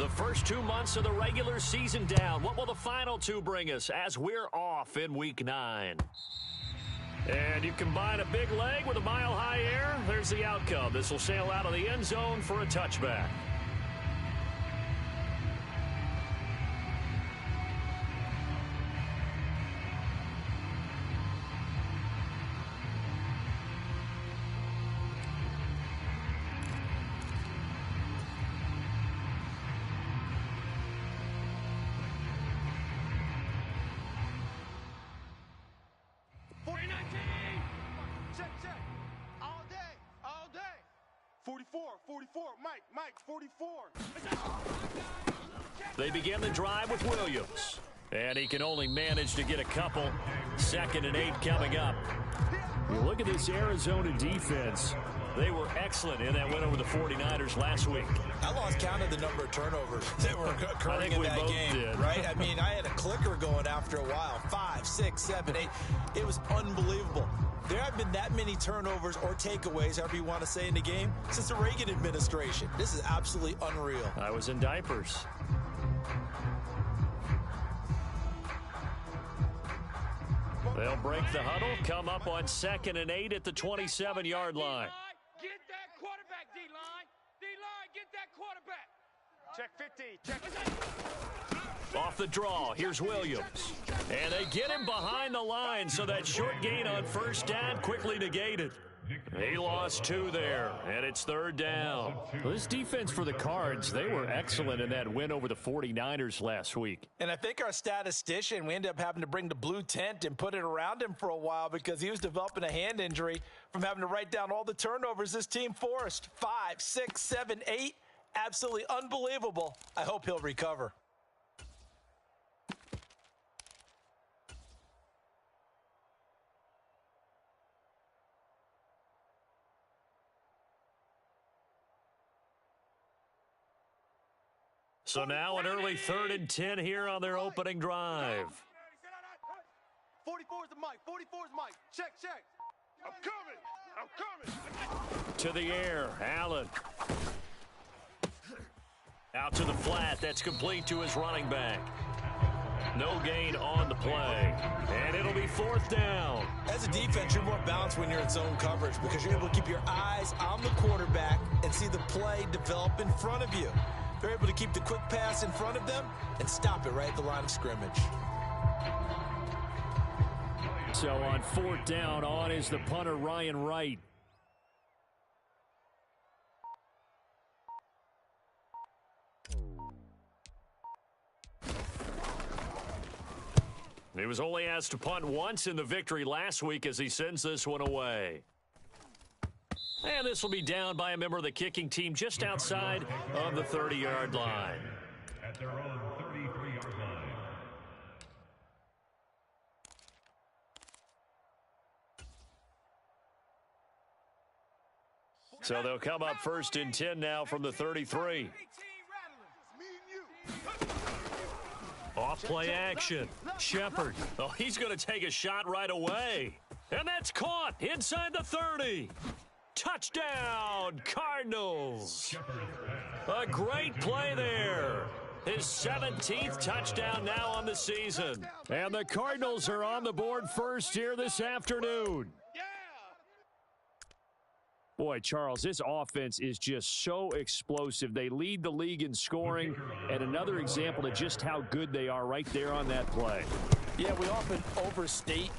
The first 2 months of the regular season down. What will the final two bring us as we're off in Week 9? And you combine a big leg with a mile-high air, there's the outcome. This will sail out of the end zone for a touchback. Mike, 44. They begin the drive with Williams. And he can only manage to get a couple. 2nd and 8 coming up. You look at this Arizona defense. They were excellent in that win over the 49ers last week. I lost count of the number of turnovers that were occurring in that game. Did. Right? I mean, I had a clicker going after a while. 5, 6, 7, 8. It was unbelievable. There haven't been that many turnovers or takeaways, however you want to say, in the game since the Reagan administration. This is absolutely unreal. I was in diapers. They'll break the huddle, come up on 2nd and 8 at the 27-yard line. Get that quarterback, D-line. D-line, get that quarterback. Check 50. Check. Off the draw, here's Williams. And they get him behind the line, so that short gain on first down quickly negated. He lost 2 there, and it's 3rd down. Well, this defense for the Cards, they were excellent in that win over the 49ers last week. And I think our statistician, we ended up having to bring the blue tent and put it around him for a while because he was developing a hand injury from having to write down all the turnovers this team forced. 5, 6, 7, 8. Absolutely unbelievable. I hope he'll recover. So now an early 3rd and 10 here on their opening drive. 44's the mic. 44's mic. Check. I'm coming. To the air, Allen. Out to the flat. That's complete to his running back. No gain on the play. And it'll be 4th down. As a defense, you're more balanced when you're in zone coverage because you're able to keep your eyes on the quarterback and see the play develop in front of you. They're able to keep the quick pass in front of them and stop it right at the line of scrimmage. So on 4th down, on is the punter, Ryan Wright. He was only asked to punt once in the victory last week as he sends this one away. And this will be down by a member of the kicking team just outside of the 30-yard line. At their own 33-yard line. So they'll come up 1st and 10 now from the 33. Off play action. Shepard. Oh, he's going to take a shot right away. And that's caught inside the 30. Touchdown, Cardinals. A great play there. His 17th touchdown now on the season. And the Cardinals are on the board first here this afternoon. Boy, Charles, this offense is just so explosive. They lead the league in scoring, and another example of just how good they are right there on that play. Yeah, we often overstate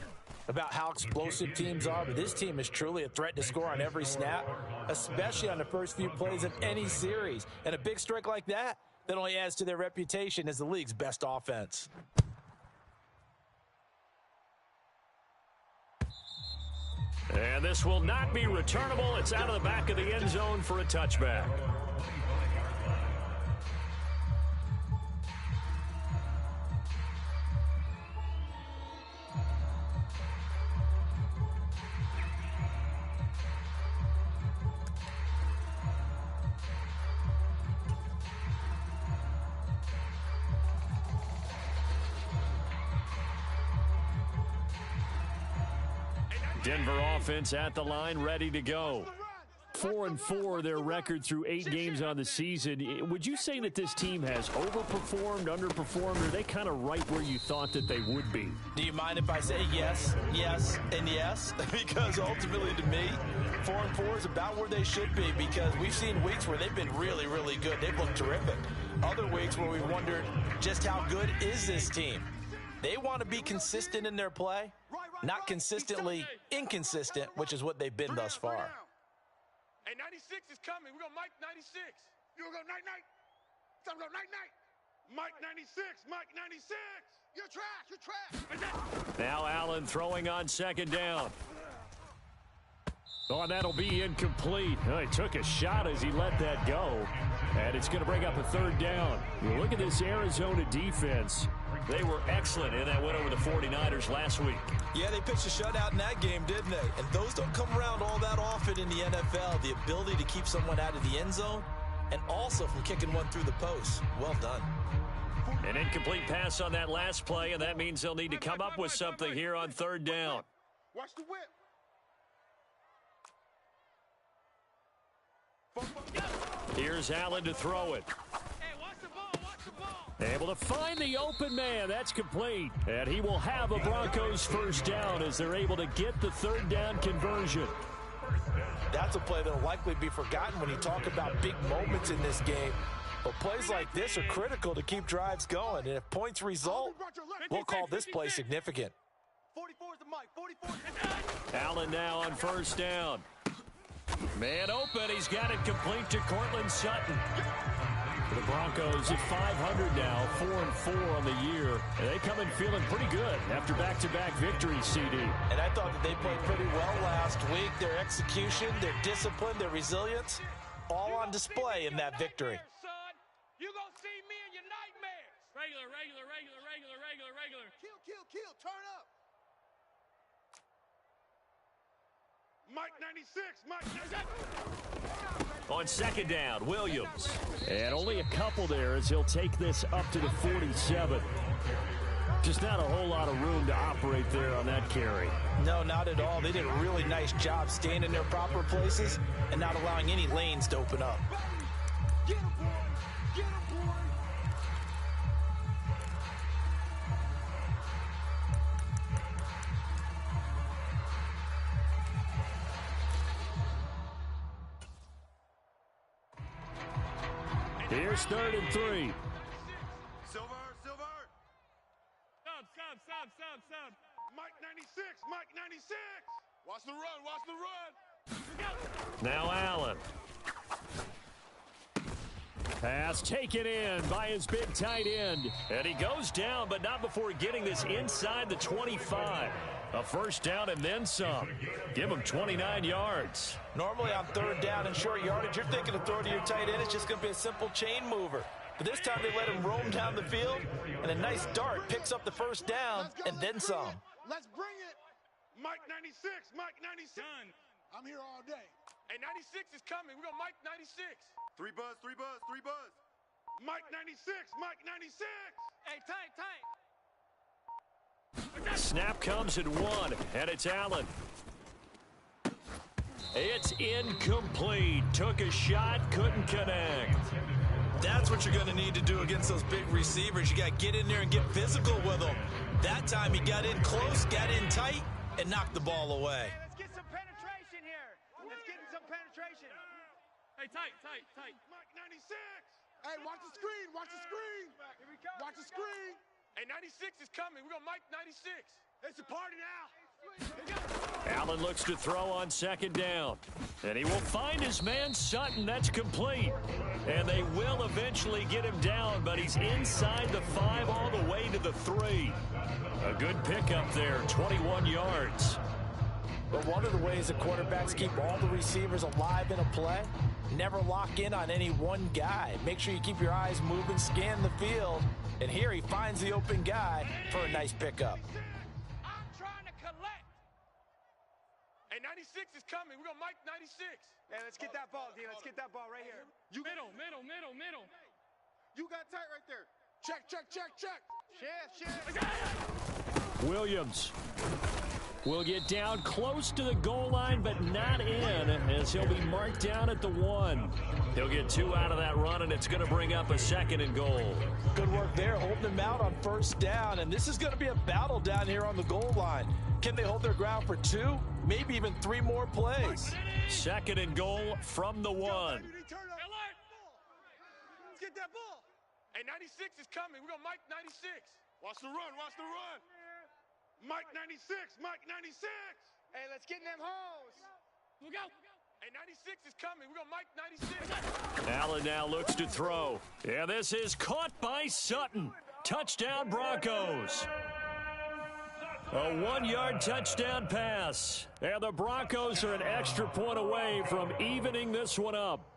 about how explosive teams are, but this team is truly a threat to score on every snap, especially on the first few plays of any series. And a big strike like that only adds to their reputation as the league's best offense. And this will not be returnable. It's out of the back of the end zone for a touchback. Denver offense at the line, ready to go. 4-4, their record through 8 games on the season. Would you say that this team has overperformed, underperformed, or are they kind of right where you thought that they would be? Do you mind if I say yes, yes, and yes? Because ultimately to me, 4-4 is about where they should be, because we've seen weeks where they've been really, really good. They've looked terrific. Other weeks where we wondered just how good is this team. They want to be consistent in their play, not consistently inconsistent, which is what they've been thus far. Hey, 96 is coming. We're going to Mike 96. You going to go night-night? Time to go night-night. Mike 96, Mike 96. You're trash, you're trash. Now Allen throwing on second down. Oh, and that'll be incomplete. Oh, he took a shot as he let that go. And it's going to bring up a third down. You look at this Arizona defense. They were excellent in that win over the 49ers last week. Yeah, they pitched a shutout in that game, didn't they? And those don't come around all that often in the NFL. The ability to keep someone out of the end zone and also from kicking one through the post. Well done. An incomplete pass on that last play, and that means they'll need to come up with something here on third down. Watch the whip. Here's Allen to throw it. Hey, watch the ball, watch the ball. Able to find the open man. That's complete. And he will have a Broncos first down as they're able to get the third down conversion. That's a play that will likely be forgotten when you talk about big moments in this game. But plays like this are critical to keep drives going. And if points result, we'll call this play significant. 44 is the mic, 44. Allen now on first down. Man open. He's got it complete to Cortland Sutton. The Broncos at 500 now, 4-4 on the year. And they come in feeling pretty good after back-to-back victories, CD. And I thought that they played pretty well last week. Their execution, their discipline, their resilience, all on display in that victory. You're going to see me in your nightmares. Regular. Kill. Turn up. Mike 96, Mike 96. On second down, Williams. And only a couple there as he'll take this up to the 47. Just not a whole lot of room to operate there on that carry. No, not at all. They did a really nice job staying in their proper places and not allowing any lanes to open up. Get him, boy. Get him, boy. Here's 3rd and 3. Silver. Sub. Mike 96, Mike 96. Watch the run. Now Allen. Pass taken in by his big tight end. And he goes down, but not before getting this inside the 25. A first down and then some. Give him 29 yards. Normally on third down and short yardage, you're thinking of throwing to your tight end. It's just going to be a simple chain mover. But this time they let him roam down the field, and a nice dart picks up the first down and then some. Let's bring it. Mike 96, Mike 96. I'm here all day. Hey, 96 is coming. We're going to Mike 96. 3 buzz. Mike 96, Mike 96. Hey, tight. Snap comes at 1, and it's Allen. It's incomplete. Took a shot, couldn't connect. That's what you're going to need to do against those big receivers. You got to get in there and get physical with them. That time he got in close, got in tight, and knocked the ball away. Hey, let's get some penetration here. Let's get some penetration. Hey, tight. Mike 96. Hey, watch the screen. Here we go. Watch the screen. Hey, 96 is coming. We're going to Mike 96. It's a party now. Allen looks to throw on second down. And he will find his man Sutton. That's complete. And they will eventually get him down, but he's inside the 5 all the way to the 3. A good pickup there, 21 yards. But one of the ways that quarterbacks keep all the receivers alive in a play, never lock in on any one guy. Make sure you keep your eyes moving, scan the field. And here he finds the open guy for a nice pickup. I'm trying to collect. Hey, 96 is coming. We're going to Mike 96. Hey, let's get that ball, D. Let's get that ball right here. Middle. You got tight right there. Check. Shift. Williams. will get down close to the goal line, but not in, as he'll be marked down at the 1. He'll get 2 out of that run, and it's going to bring up a 2nd and goal. Good work there, holding them out on 1st down, and this is going to be a battle down here on the goal line. Can they hold their ground for 2, maybe even 3 more plays? 2nd and goal from the 1. Let's get that ball. Hey, 96 is coming. We're going to Mike 96. Watch the run. Watch the run. Mike 96. Mike 96. Hey, let's get in them holes. Look out. Hey, 96 is coming. We're going to Mike 96. Allen now looks to throw. Yeah, this is caught by Sutton. Touchdown, Broncos. A 1-yard touchdown pass. And the Broncos are an extra point away from evening this one up.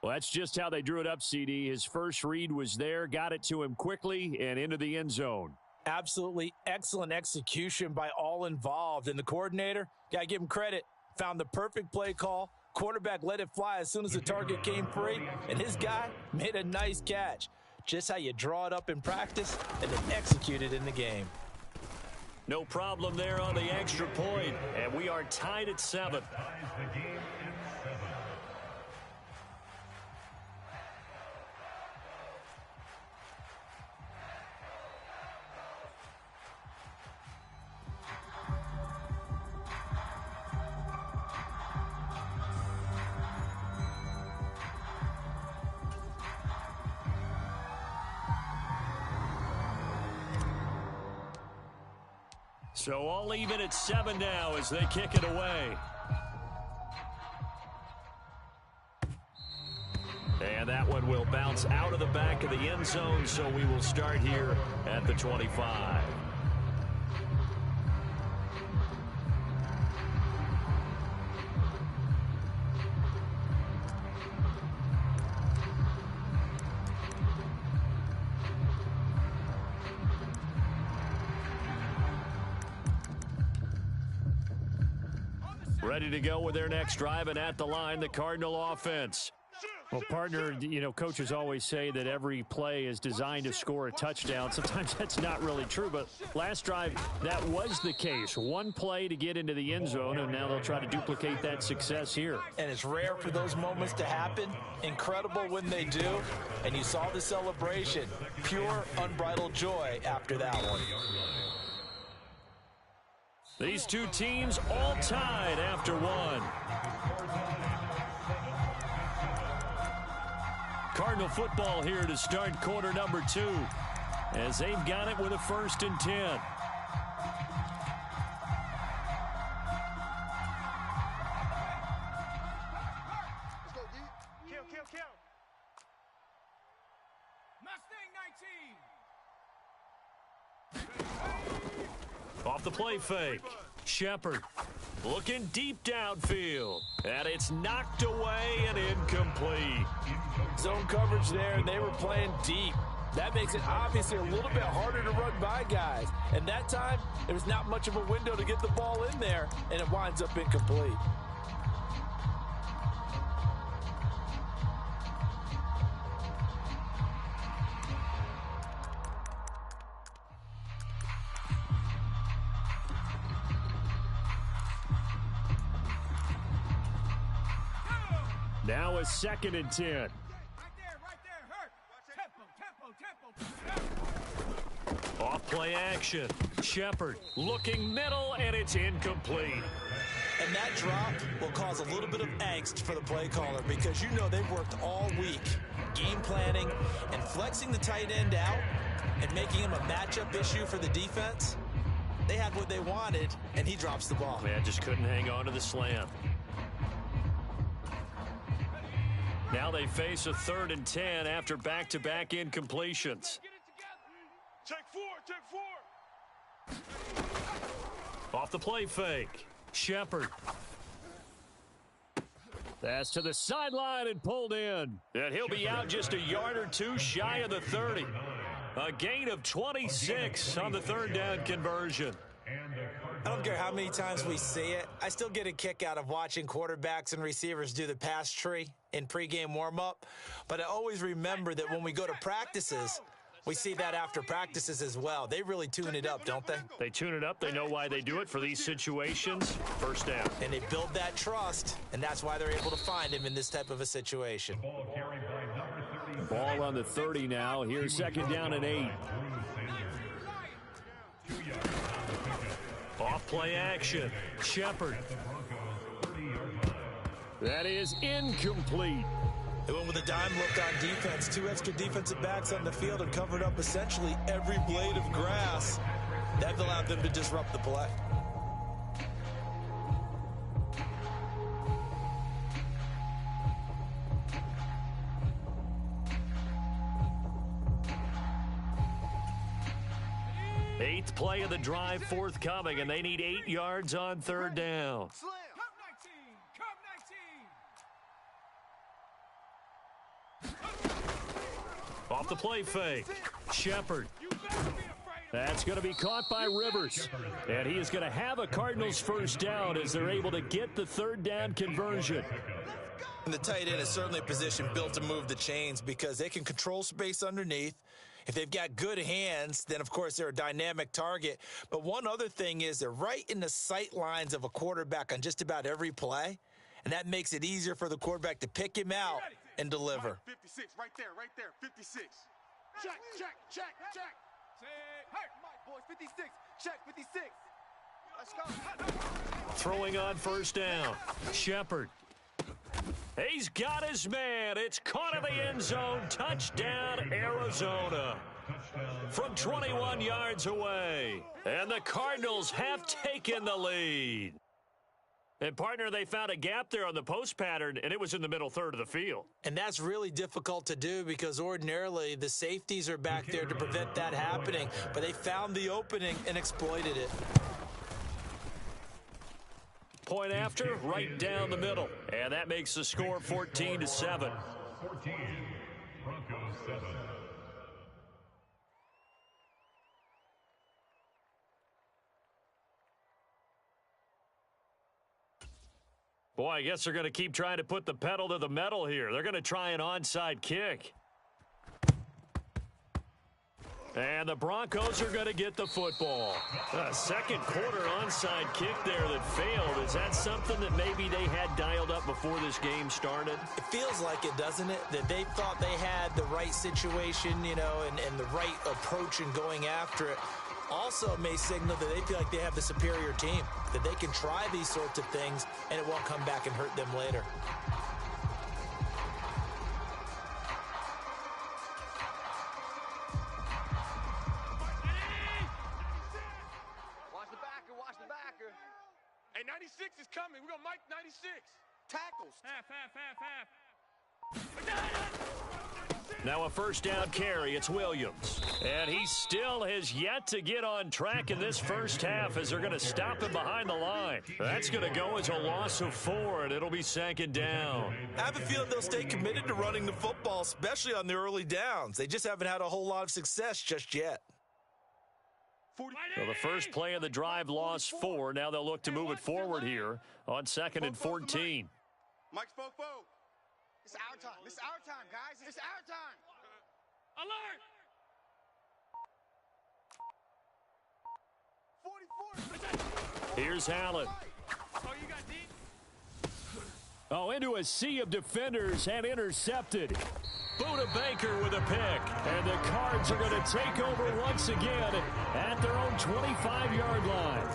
Well, that's just how they drew it up, CD. His first read was there, got it to him quickly, and into the end zone. Absolutely excellent execution by all involved. And the coordinator, got to give him credit, found the perfect play call. Quarterback let it fly as soon as the target came free, and his guy made a nice catch. Just how you draw it up in practice and then execute it in the game. No problem there on the extra point, and we are tied at 7. So all even at 7 now as they kick it away. And that one will bounce out of the back of the end zone, so we will start here at the 25. Ready to go with their next drive, and at the line, the Cardinal offense. Well, partner, you know, coaches always say that every play is designed to score a touchdown. Sometimes that's not really true, but last drive, that was the case. One play to get into the end zone, and now they'll try to duplicate that success here. And it's rare for those moments to happen. Incredible when they do. And you saw the celebration. Pure, unbridled joy after that one. These two teams all tied after one. Cardinal football here to start quarter number 2 as they've got it with a 1st and 10. Let's go, D. Kill. Mustang 19. Off the play fake. Shepard looking deep downfield. And it's knocked away and incomplete. Zone coverage there, and they were playing deep. That makes it obviously a little bit harder to run by guys. And that time, there was not much of a window to get the ball in there, and it winds up incomplete. Now a 2nd and 10. Right there, hurt. Tempo. Off play action. Shepard looking middle, and it's incomplete. And that drop will cause a little bit of angst for the play caller because you know they've worked all week game planning and flexing the tight end out and making him a matchup issue for the defense. They had what they wanted, and he drops the ball. Man, just couldn't hang on to the slant. Now they face a 3rd and 10 after back-to-back incompletions. Take four. Off the play fake. Shepard. That's to the sideline and pulled in. And he'll be out just a yard or two shy of the 30. A gain of 26 on the 3rd down conversion. I don't care how many times we see it. I still get a kick out of watching quarterbacks and receivers do the pass tree in pregame warm-up. But I always remember that when we go to practices, We see that after practices as well. They really tune it up, don't they? They tune it up. They know why they do it for these situations. First down. And they build that trust, and that's why they're able to find him in this type of a situation. Ball on the 30 now. Here's second down and 8. Off play action. Shepard. That is incomplete. They went with a dime look on defense. 2 extra defensive backs on the field and covered up essentially every blade of grass. That allowed them to disrupt the play. Eighth play of the drive forthcoming, and they need 8 yards on third down. Off the play fake. Shepard. That's going to be caught by Rivers. And he is going to have a Cardinals first down as they're able to get the third down conversion. And the tight end is certainly a position built to move the chains because they can control space underneath. If they've got good hands, then, of course, they're a dynamic target. But one other thing is they're right in the sight lines of a quarterback on just about every play, and that makes it easier for the quarterback to pick him out and deliver. 56, right there, 56. Check. Hey, Mike, boys, 56. Check, 56. Let's go. Throwing on first down. Shepard. He's got his man. It's caught in the end zone. Touchdown, Arizona. From 21 yards away. And the Cardinals have taken the lead. And, partner, they found a gap there on the post pattern, and it was in the middle third of the field. And that's really difficult to do because ordinarily the safeties are back there to prevent that happening. But they found the opening and exploited it. Point after, right down the middle. And that makes the score 14-7. 14, Broncos 7. Boy, I guess they're going to keep trying to put the pedal to the metal here. They're going to try an onside kick. And the Broncos are going to get the football. A second quarter onside kick there that failed. Is that something that maybe they had dialed up before this game started? It feels like it, doesn't it? That they thought they had the right situation, you know, and the right approach in going after it. Also may signal that they feel like they have the superior team, that they can try these sorts of things and it won't come back and hurt them later. Watch the backer. Hey, 96 is coming. We're going to Mike 96. Tackles. Half. Now a first down carry. It's Williams. And he still has yet to get on track in this first half as they're going to stop him behind the line. That's going to go as a loss of 4, and it'll be second down. I have a feeling they'll stay committed to running the football, especially on the early downs. They just haven't had a whole lot of success just yet. So the first play of the drive lost 4. Now they'll look to move it forward here on 2nd and 14. Mike's fo. It's our time. It's our time, guys. It's our time. Alert! 44. Here's Allen. Oh, you got deep? Oh, into a sea of defenders and intercepted. Buda Baker with a pick. And the Cards are going to take over once again at their own 25-yard line.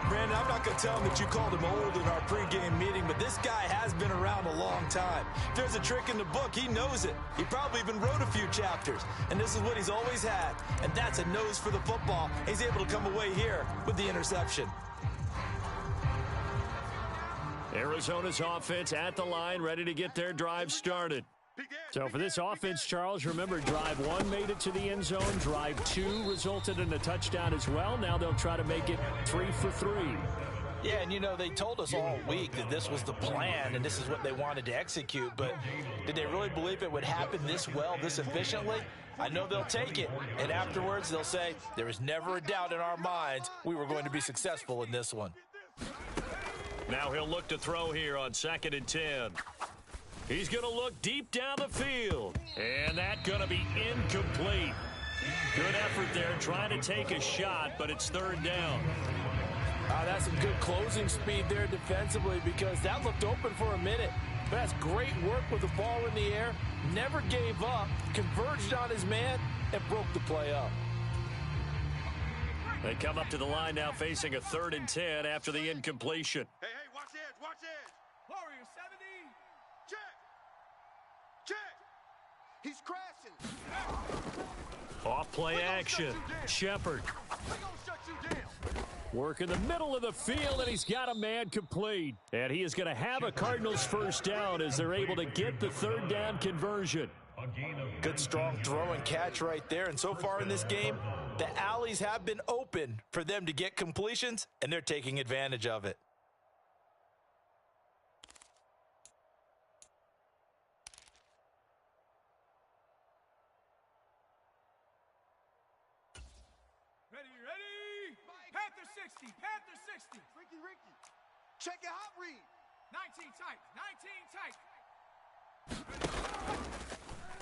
Brandon, I'm not going to tell him that you called him old in our pregame meeting, but this guy has been around a long time. If there's a trick in the book, he knows it. He probably even wrote a few chapters, and this is what he's always had, and that's a nose for the football. He's able to come away here with the interception. Arizona's offense at the line, ready to get their drive started. So for this offense, Charles, remember, drive 1 made it to the end zone. Drive 2 resulted in a touchdown as well. Now they'll try to make it 3 for 3. Yeah, and you know, they told us all week that this was the plan and this is what they wanted to execute, but did they really believe it would happen this well, this efficiently? I know they'll take it, and afterwards they'll say, there was never a doubt in our minds we were going to be successful in this one. Now he'll look to throw here on 2nd and 10. He's going to look deep down the field, and that's going to be incomplete. Good effort there, trying to take a shot, but it's third down. That's some good closing speed there defensively because that looked open for a minute. But that's great work with the ball in the air. Never gave up, converged on his man, and broke the play up. They come up to the line now facing a 3rd and 10 after the incompletion. Hey, watch edge, watch edge. Warrior 70. Check. He's crashing. Off-play action. Shepard. We're gonna shut you down. Work in the middle of the field, and he's got a man complete. And he is going to have a Cardinals first down as they're able to get the 3rd down conversion. Good strong throw and catch right there. And so far in this game, the alleys have been open for them to get completions, and they're taking advantage of it. Ready. Panther 60, Panther 60. Ricky. Check your hot read. 19 tight.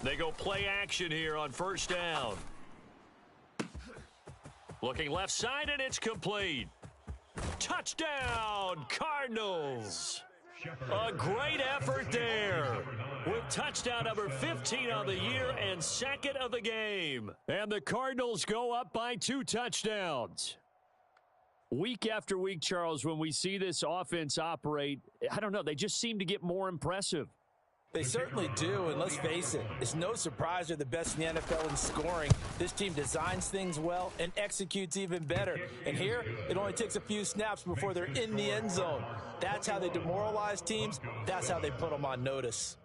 They go play action here on first down. Looking left side, and it's complete. Touchdown, Cardinals. A great effort there with touchdown number 15 on the year and 2nd of the game. And the Cardinals go up by 2 touchdowns. Week after week, Charles, when we see this offense operate, I don't know, they just seem to get more impressive. They certainly do, and let's face it, it's no surprise they're the best in the NFL in scoring. This team designs things well and executes even better. And here, it only takes a few snaps before they're in the end zone. That's how they demoralize teams. That's how they put them on notice.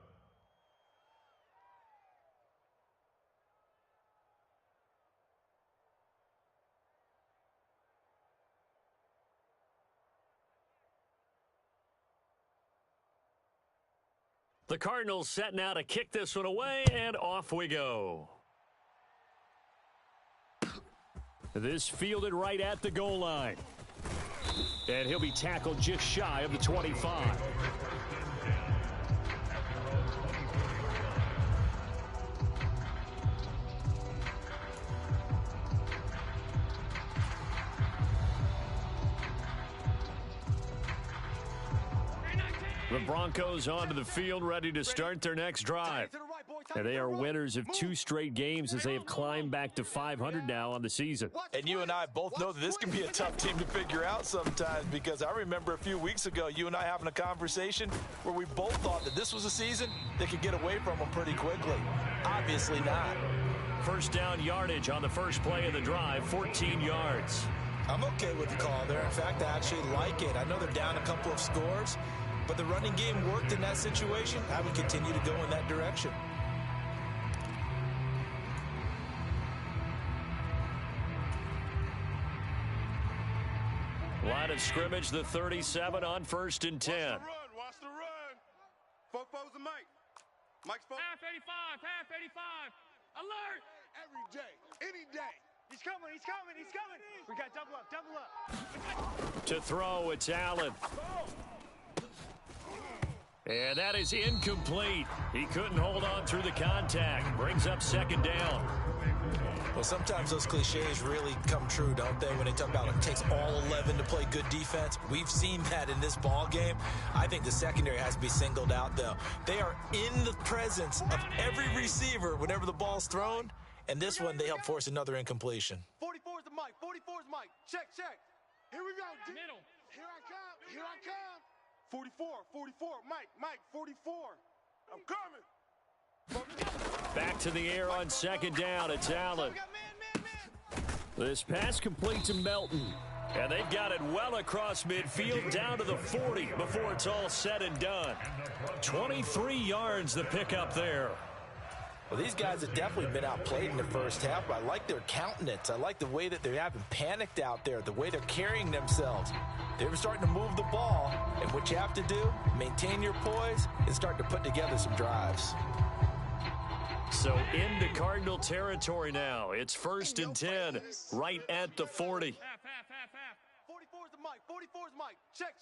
The Cardinals set now to kick this one away, and off we go. This fielded right at the goal line. And he'll be tackled just shy of the 25. The Broncos onto the field, ready to start their next drive. And they are winners of 2 straight games as they have climbed back to 500 now on the season. And you and I both know that this can be a tough team to figure out sometimes, because I remember a few weeks ago you and I having a conversation where we both thought that this was a season that could get away from them pretty quickly. Obviously not. First down yardage on the first play of the drive, 14 yards. I'm okay with the call there. In fact, I actually like it. I know they're down a couple of scores, but the running game worked in that situation. I would continue to go in that direction. Line of scrimmage, the 37 on 1st and 10. Watch the run. Foes and Mike. Mike's half 85. Alert! Every day, any day. He's coming. We got double up. To throw, it's Allen. And that is incomplete. He couldn't hold on through the contact. Brings up 2nd down. Well, sometimes those cliches really come true, don't they? When they talk about it takes all 11 to play good defense. We've seen that in this ball game. I think the secondary has to be singled out, though. They are in the presence of every receiver whenever the ball's thrown. And this one, they help force another incompletion. 44's the Mike. Check. Here we go. Middle. Here I come. 44. Mike, 44. I'm coming. Back to the air on 2nd down. It's Allen. This pass complete to Melton. And they've got it well across midfield down to the 40 before it's all said and done. 23 yards the pickup there. Well, these guys have definitely been outplayed in the first half, but I like their countenance. I like the way that they haven't panicked out there, the way they're carrying themselves. They were starting to move the ball, and what you have to do, maintain your poise and start to put together some drives. So into Cardinal territory now. It's 1st and 10, right at the 40. Half. 44's the Mike. Check.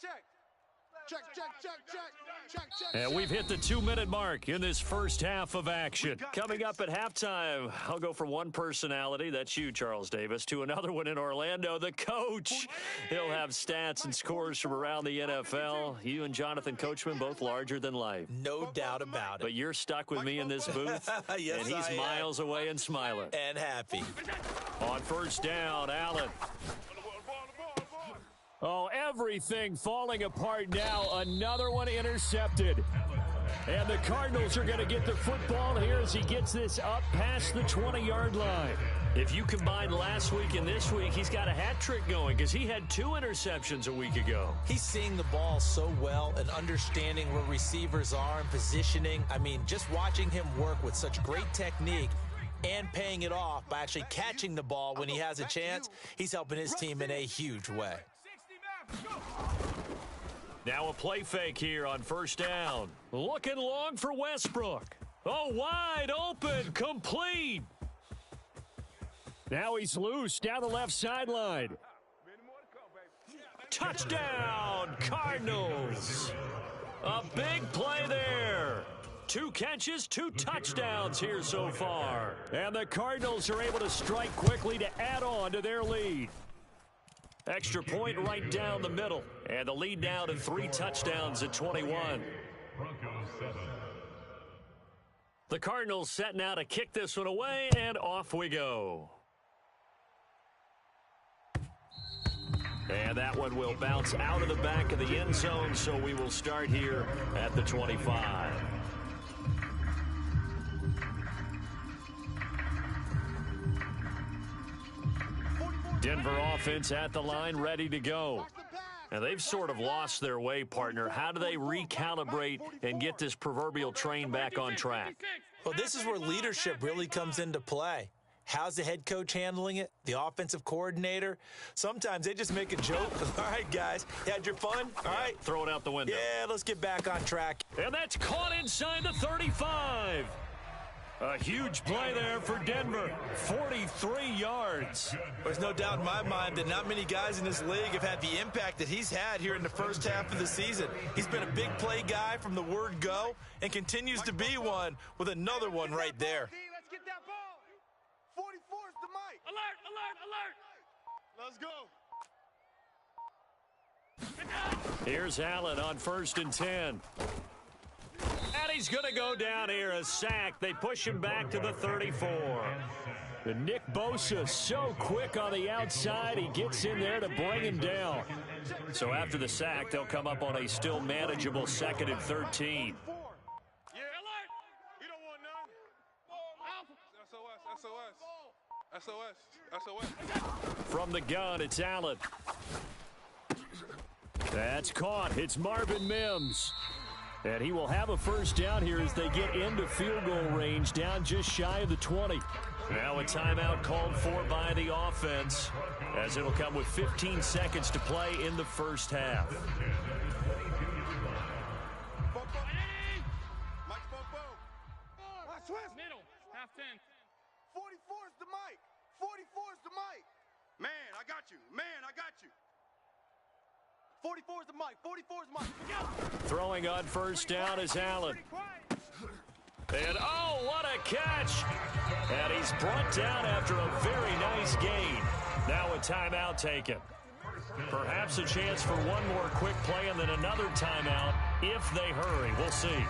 And we've hit the 2-minute mark in this first half of action. Coming up at halftime, I'll go from one personality, that's you, Charles Davis, to another one in Orlando, the coach. He'll have stats and scores from around the NFL. You and Jonathan Coachman, both larger than life. No doubt about it. But you're stuck with me in this booth, yes, and he's miles away and smiling. And happy. On first down, Allen. Oh, everything falling apart now. Another one intercepted. And the Cardinals are going to get the football here as he gets this up past the 20-yard line. If you combine last week and this week, he's got a hat trick going because he had 2 interceptions a week ago. He's seeing the ball so well and understanding where receivers are and positioning. I mean, just watching him work with such great technique and paying it off by actually catching the ball when he has a chance, he's helping his team in a huge way. Now a play fake here on first down. Looking long for Westbrook. Oh, wide open, complete. Now he's loose down the left sideline. Touchdown, Cardinals. A big play there. 2 catches, 2 touchdowns here so far. And the Cardinals are able to strike quickly to add on to their lead. Extra point right down the middle. And the lead now to 3 touchdowns at 21. The Cardinals set now to kick this one away, and off we go. And that one will bounce out of the back of the end zone, so we will start here at the 25. Denver offense at the line, ready to go. And they've sort of lost their way, partner. How do they recalibrate and get this proverbial train back on track? Well, this is where leadership really comes into play. How's the head coach handling it? The offensive coordinator? Sometimes they just make a joke. All right, guys, you had your fun? All right. Throw it out the window. Yeah, let's get back on track. And that's caught inside the 35. A huge play there for Denver. 43 yards. There's no doubt in my mind that not many guys in this league have had the impact that he's had here in the first half of the season. He's been a big play guy from the word go and continues to be one with another one right there. Let's get that ball. 44 is the mic. Alert, alert, alert. Let's go. Here's Allen on first and 10. And he's going to go down here, a sack. They push him back to the 34. And Nick Bosa so quick on the outside. He gets in there to bring him down. So after the sack, they'll come up on a still manageable 2nd and 13. Yeah, alert. You don't want none. SOS. From the gun, it's Allen. That's caught. It's Marvin Mims. And he will have a first down here as they get into field goal range, down just shy of the 20. Now a timeout called for by the offense, as it'll come with 15 seconds to play in the first half. Middle, half 10. 44 is the mic. 44 is the mic. Man, I got you. 44 is the mic. 44 is the mic. Throwing on first down is Allen. And oh, what a catch! And he's brought down after a very nice gain. Now a timeout taken. Perhaps a chance for one more quick play and then another timeout if they hurry. We'll see.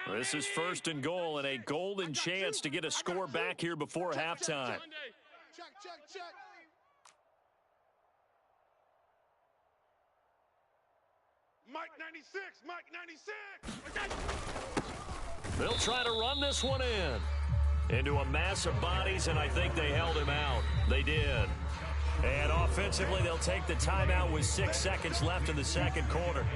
This is first and goal and a golden chance to get a score back here before halftime. Check. Mike 96. They'll try to run this one into a mass of bodies, and I think they held him out. They did. And offensively, they'll take the timeout with 6 seconds left in the second quarter.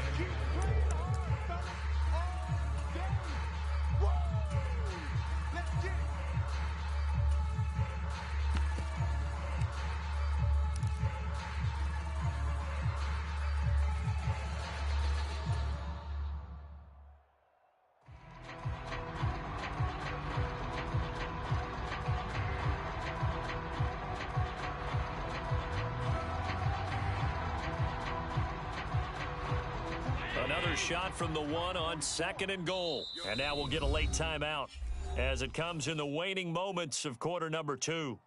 shot from the one on 2nd and goal. And now we'll get a late timeout as it comes in the waning moments of quarter number 2.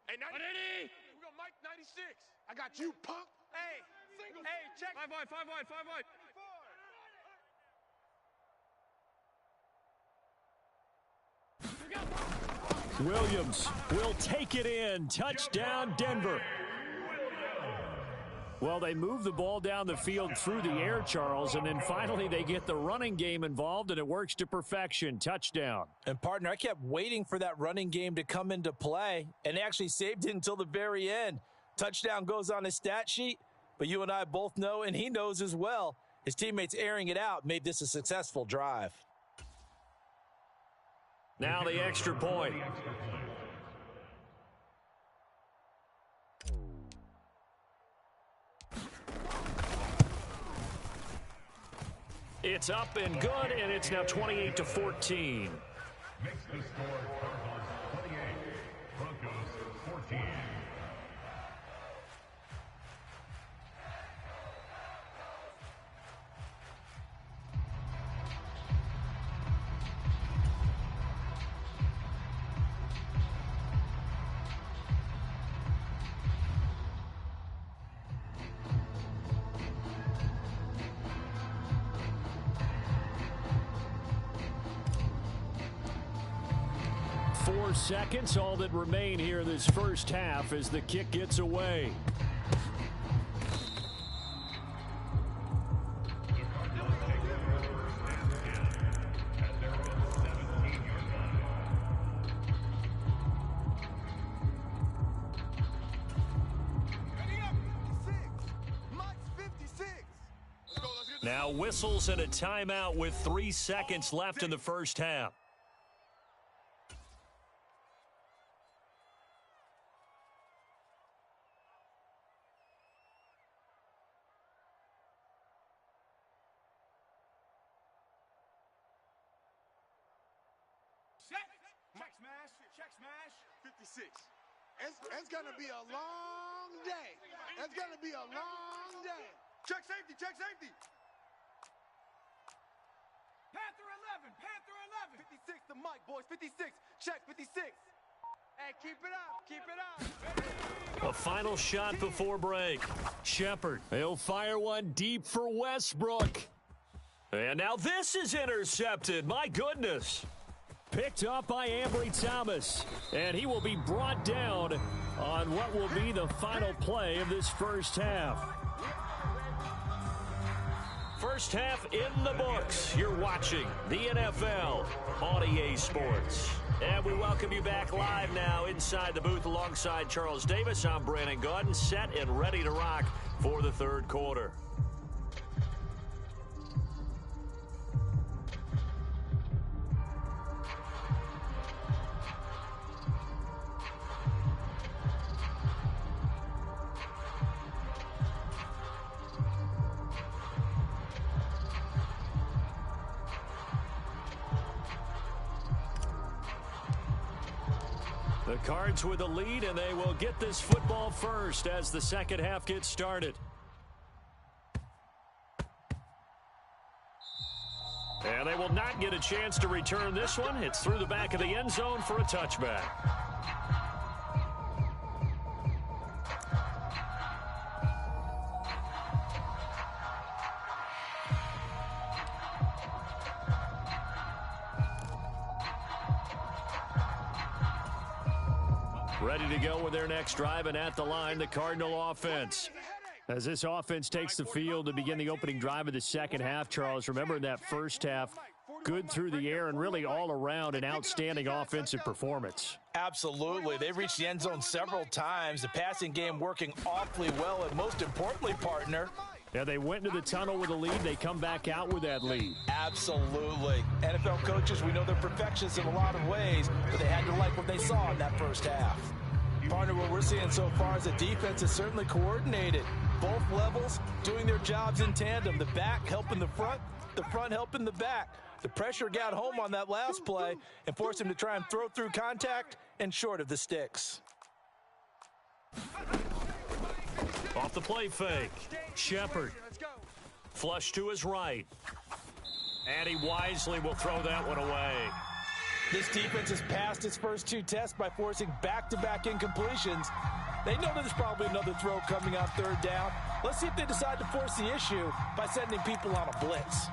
Hey, 90. We got Mike 96. I got you, punk. Hey, check. 5 wide. Williams will take it in. Touchdown, Denver. Well, they move the ball down the field through the air, Charles, and then finally they get the running game involved, and it works to perfection. Touchdown. And, partner, I kept waiting for that running game to come into play, and they actually saved it until the very end. Touchdown goes on his stat sheet, but you and I both know, and he knows as well, his teammates airing it out made this a successful drive. Now the extra point. It's up and good, and it's now 28-14. Makes the score Cardinals 28, Broncos 14. Seconds, all that remain here this first half as the kick gets away. Now whistles and a timeout with 3 seconds left in the first half. Check smash. 56. It's going to be a long day. It's going to be a long day. Check safety. Panther 11. 56 to Mike, boys. 56. Check 56. Hey, keep it up. A final shot before break. Shepard. He'll fire one deep for Westbrook. And now this is intercepted. My goodness. Picked up by Ambry Thomas, and he will be brought down on what will be the final play of this first half. First half in the books. You're watching the NFL on EA Sports. And we welcome you back live now inside the booth alongside Charles Davis. I'm Brandon Gordon, set and ready to rock for the third quarter. The Cards with a lead, and they will get this football first as the second half gets started. And they will not get a chance to return this one. It's through the back of the end zone for a touchback. Ready to go with their next drive, and at the line, the Cardinal offense. As this offense takes the field to begin the opening drive of the second half, Charles, remember in that first half, good through the air and really all around an outstanding offensive performance. Absolutely. They reached the end zone several times. The passing game working awfully well, and most importantly, partner, yeah, they went into the tunnel with a lead. They come back out with that lead. Absolutely. NFL coaches, we know they're perfectionists in a lot of ways, but they had to like what they saw in that first half. Partner, what we're seeing so far is the defense is certainly coordinated. Both levels doing their jobs in tandem. The back helping the front helping the back. The pressure got home on that last play and forced him to try and throw through contact and short of the sticks. Off the play fake. Shepard. Flush to his right. And he wisely will throw that one away. This defense has passed its first 2 tests by forcing back-to-back incompletions. They know there's probably another throw coming on 3rd down. Let's see if they decide to force the issue by sending people on a blitz.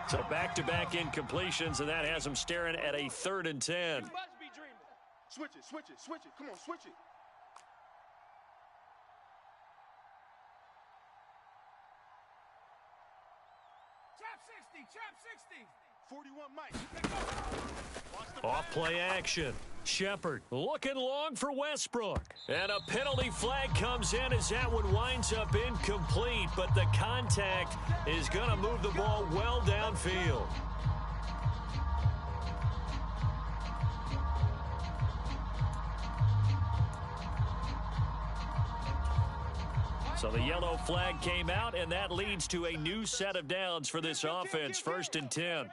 So back-to-back incompletions, and that has him staring at a 3rd and 10. Switch it, switch it, switch it. Come on, switch it. Trap 60. 41 Mike. Off play action. Shepard looking long for Westbrook. And a penalty flag comes in as that one winds up incomplete, but the contact is going to move the ball well downfield. So the yellow flag came out, and that leads to a new set of downs for this offense. 1st and 10.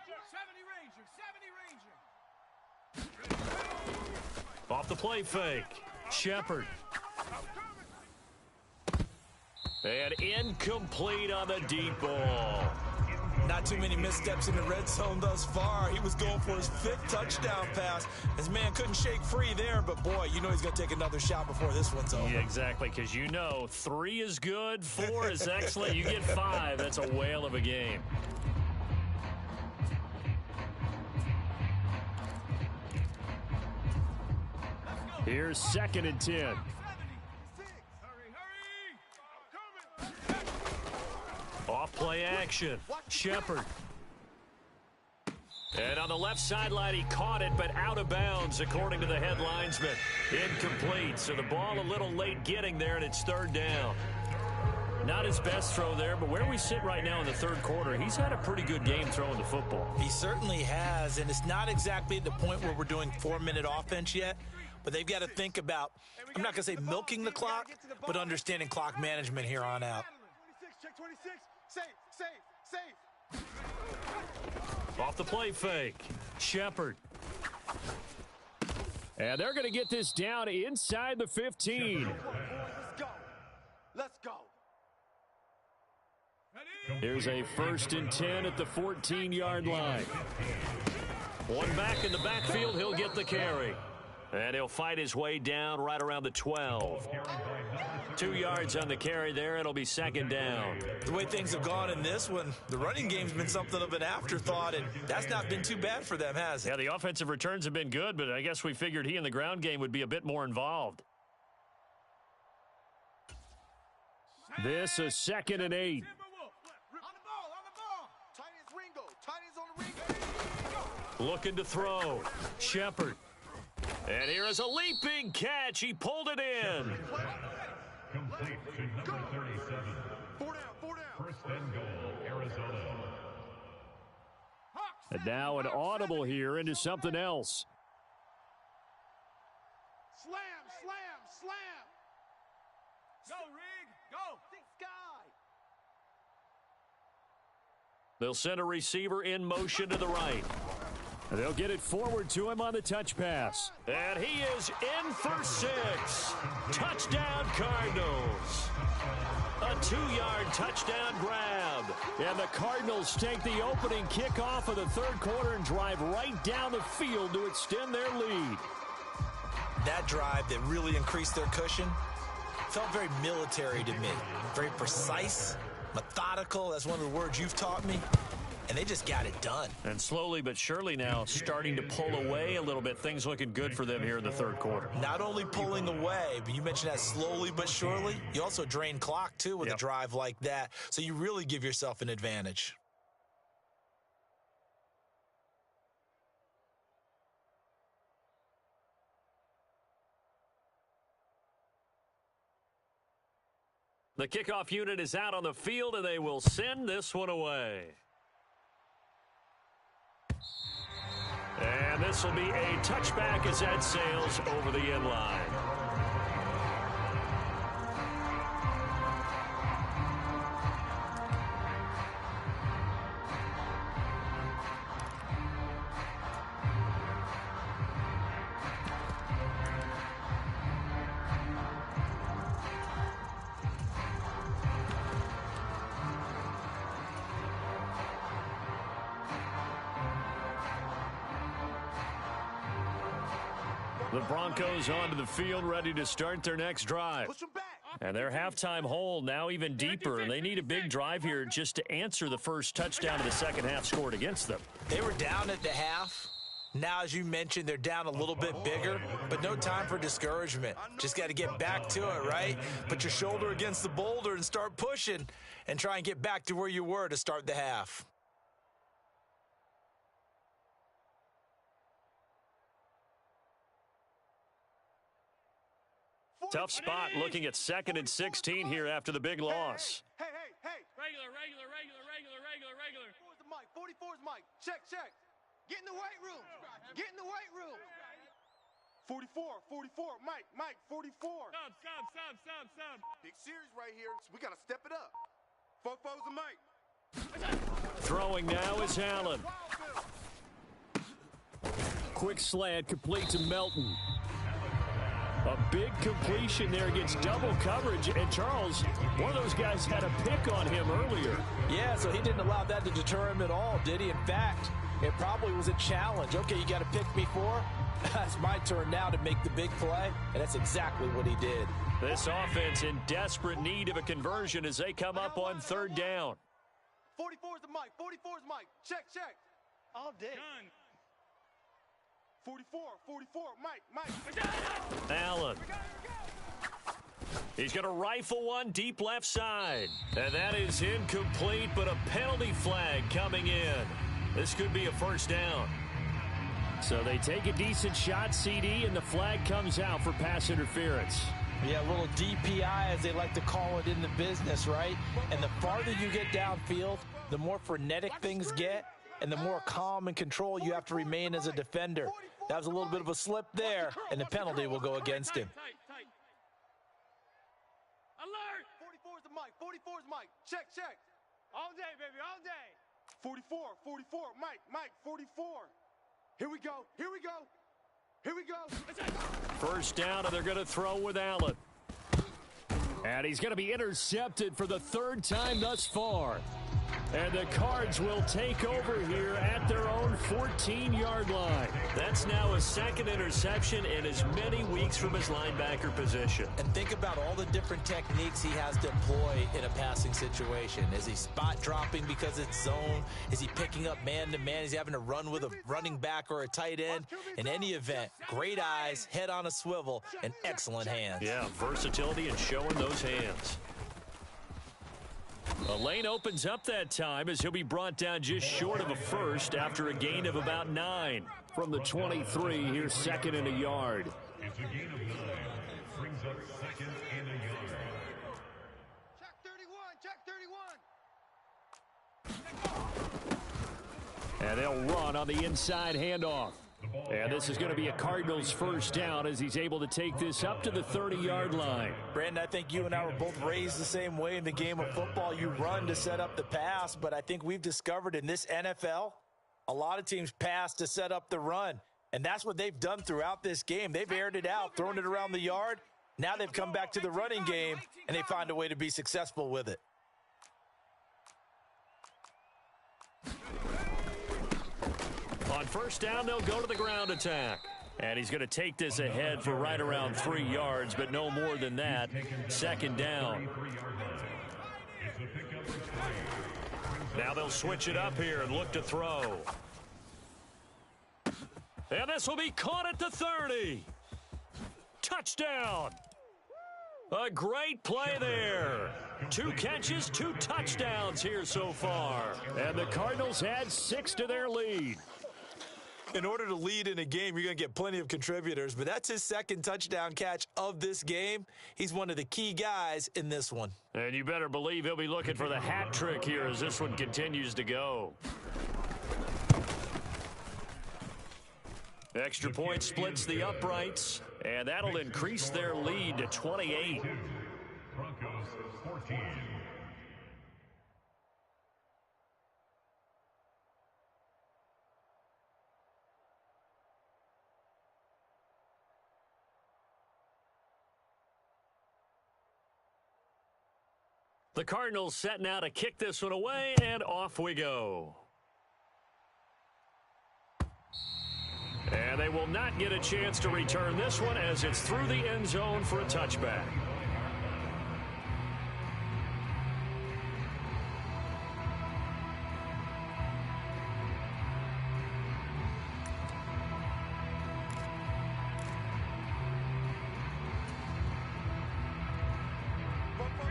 Off the play fake. Shepard. And incomplete on the deep ball. Not too many missteps in the red zone thus far. He was going for his 5th touchdown pass. His man couldn't shake free there, but boy, you know he's going to take another shot before this one's over. Yeah, exactly, because you know 3 is good, 4 is excellent. You get 5, that's a whale of a game. Here's 2nd and 10. Off play action. Shepard. And on the left sideline, he caught it, but out of bounds, according to the head linesman. Incomplete, so the ball a little late getting there, and it's 3rd down. Not his best throw there, but where we sit right now in the 3rd quarter, he's had a pretty good game throwing the football. He certainly has, and it's not exactly at the point where we're doing 4-minute offense yet, but they've got to think about, I'm not going to say milking the clock, but understanding clock management here on out. 26, check 26. Safe. Off the play fake. Shepard. And they're going to get this down inside the 15. Let's go. Here's a 1st and 10 at the 14-yard line. One back in the backfield, he'll get the carry. And he'll fight his way down right around the 12. 2 yards on the carry there. It'll be 2nd down. The way things have gone in this one, the running game's been something of an afterthought, and that's not been too bad for them, has it? Yeah, the offensive returns have been good, but I guess we figured he in the ground game would be a bit more involved. This is 2nd and 8. Looking to throw. Shepard. And here is a leaping catch. He pulled it in. Complete to number 37. 4 down. 1st and goal, Arizona. And now an audible here into something else. Slam. Go, Rig. Go. Think sky. They'll send a receiver in motion to the right. And they'll get it forward to him on the touch pass. And he is in for 6. Touchdown, Cardinals. A 2-yard touchdown grab. And the Cardinals take the opening kickoff of the 3rd quarter and drive right down the field to extend their lead. That drive that really increased their cushion felt very military to me. Very precise, methodical. That's one of the words you've taught me. And they just got it done. And slowly but surely now starting to pull away a little bit. Things looking good for them here in the 3rd quarter. Not only pulling away, but you mentioned that slowly but surely. You also drain clock, too, with a drive like that. So you really give yourself an advantage. The kickoff unit is out on the field, and they will send this one away. And this will be a touchback as that sails over the end line. The Broncos onto the field, ready to start their next drive. And their halftime hole now even deeper. They need a big drive here just to answer the first touchdown of the second half scored against them. They were down at the half. Now, as you mentioned, they're down a little bit bigger, but no time for discouragement. Just got to get back to it, right? Put your shoulder against the boulder and start pushing and try and get back to where you were to start the half. Tough spot looking at 2nd and 16 here after the big loss. Hey. Regular. 44's Mike. Check. Get in the weight room. 44. Mike, 44. Stop. Big series right here. So we got to step it up. 4-4's and Mike. Throwing now is Allen. Quick slant complete to Melton. A big completion there against double coverage. And Charles, one of those guys had a pick on him earlier. Yeah, so he didn't allow that to deter him at all, did he? In fact, it probably was a challenge. Okay, you got to pick me for? It's my turn now to make the big play, and that's exactly what he did. This offense in desperate need of a conversion as they come up on 3rd down. 44's the Mike. Check. All day. 44. Mike. Allen. He's going to rifle one deep left side. And that is incomplete, but a penalty flag coming in. This could be a first down. So they take a decent shot, CD, and the flag comes out for pass interference. Yeah, a little DPI, as they like to call it in the business, right? And the farther you get downfield, the more frenetic things get, and the more calm and control you have to remain as a defender. That was a little bit of a slip there, and the penalty will go against him. Alert! 44's Mike. Check. All day, baby, all day. 44. Mike, 44. Here we go. First down, and they're going to throw with Allen. And he's going to be intercepted for the 3rd time thus far. And the Cards will take over here at their own 14-yard line. That's now a 2nd interception in as many weeks from his linebacker position. And think about all the different techniques he has to employ in a passing situation. Is he spot dropping because it's zone? Is he picking up man-to-man? Is he having to run with a running back or a tight end? In any event, great eyes, head on a swivel, and excellent hands. Yeah, versatility and showing those hands. A lane opens up that time as he'll be brought down just short of a first after a gain of about 9. From the 23, here's 2nd and a yard. It's a gain of 9. Brings up 2nd and a yard. Check 31. And they'll run on the inside handoff. And this is going to be a Cardinals first down as he's able to take this up to the 30-yard line. Brandon, I think you and I were both raised the same way in the game of football. You run to set up the pass, but I think we've discovered in this NFL, a lot of teams pass to set up the run. And that's what they've done throughout this game. They've aired it out, thrown it around the yard. Now they've come back to the running game, and they find a way to be successful with it. On first down, they'll go to the ground attack. And he's going to take this ahead for right around 3 yards, but no more than that. 2nd down. Now they'll switch it up here and look to throw. And this will be caught at the 30. Touchdown. A great play there. 2 catches, 2 touchdowns here so far. And the Cardinals add 6 to their lead. In order to lead in a game, you're going to get plenty of contributors, but that's his 2nd touchdown catch of this game. He's one of the key guys in this one. And you better believe he'll be looking for the hat trick here as this one continues to go. Extra point splits the uprights, and that'll increase their lead to 28. Broncos 14. The Cardinals set now to kick this one away, and off we go. And they will not get a chance to return this one as it's through the end zone for a touchback.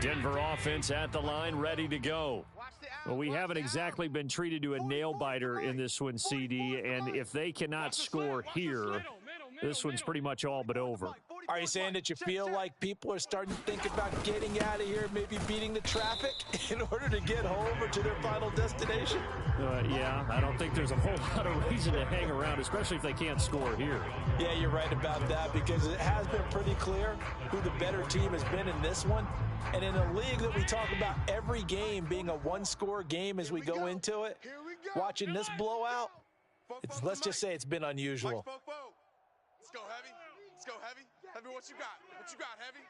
Denver offense at the line, ready to go. Well, we haven't exactly been treated to a nail-biter in this one, CD, and if they cannot score here, this one's pretty much all but over. Are you saying that you feel like people are starting to think about getting out of here, maybe beating the traffic in order to get home or to their final destination? Yeah, I don't think there's a whole lot of reason to hang around, especially if they can't score here. Yeah, you're right about that because it has been pretty clear who the better team has been in this one. And in a league that we talk about every game being a one-score game as we go into it, watching this blowout, let's just say it's been unusual. Let's go, Heavy. Let's go, Heavy. Heavy, what you got? What you got, Heavy?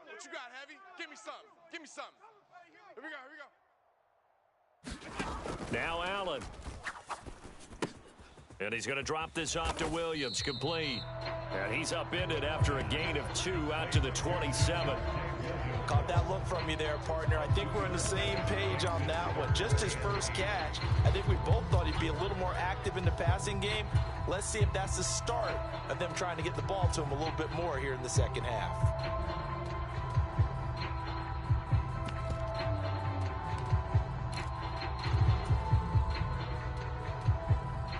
What you got, Heavy? Give me some. Give me some. Here we go. Here we go. Now Allen. And he's going to drop this off to Williams, complete. And he's upended after a gain of 2 out to the 27. Caught that look from you there, partner. I think we're on the same page on that one. Just his first catch. I think we both thought he'd be a little more active in the passing game. Let's see if that's the start of them trying to get the ball to him a little bit more here in the second half.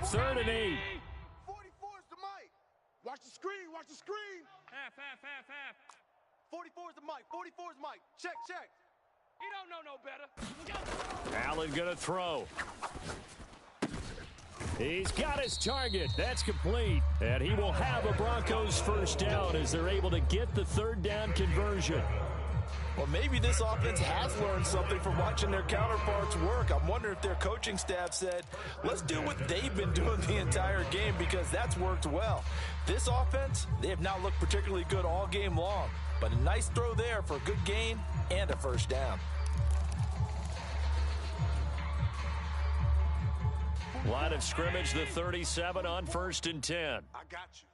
Third and 8. 44's the mic. Watch the screen. Watch the screen. Half. 44's the mic. 44's mic. Check. He don't know no better. Allen going to throw. He's got his target. That's complete. And he will have a Broncos first down as they're able to get the third down conversion. Well, maybe this offense has learned something from watching their counterparts work. I'm wondering if their coaching staff said, let's do what they've been doing the entire game because that's worked well. This offense, they have not looked particularly good all game long, but a nice throw there for a good gain and a first down. Line of scrimmage, the 37 on 1st and 10. I got you.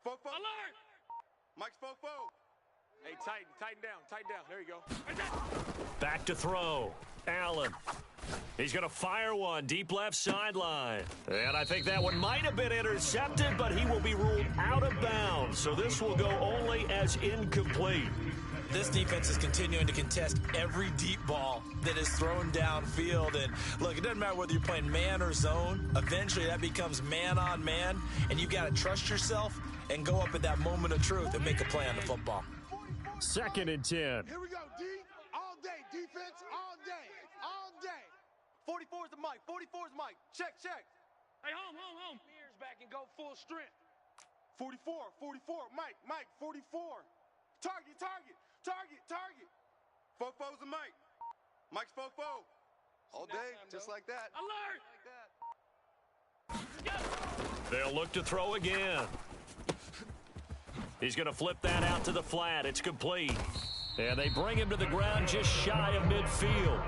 Fofo. Alert! Mike's Fofo. Hey, tighten down. There you go. Back to throw. Allen. He's going to fire one deep left sideline. And I think that one might have been intercepted, but he will be ruled out of bounds. So this will go only as incomplete. This defense is continuing to contest every deep ball that is thrown downfield. And look, it doesn't matter whether you're playing man or zone. Eventually that becomes man on man. And you got to trust yourself and go up at that moment of truth and make a play on the football. 2nd and 10. Here we go, D. All day. Defense all day. 44's the mic. 44's mic. Check. Hey, home. Ears back and go full strength. 44. Mike, 44. Target. Fofo's the mic. Mike's Fofo. All day, just like that. Alert! They'll look to throw again. He's going to flip that out to the flat. It's complete. And they bring him to the ground just shy of midfield.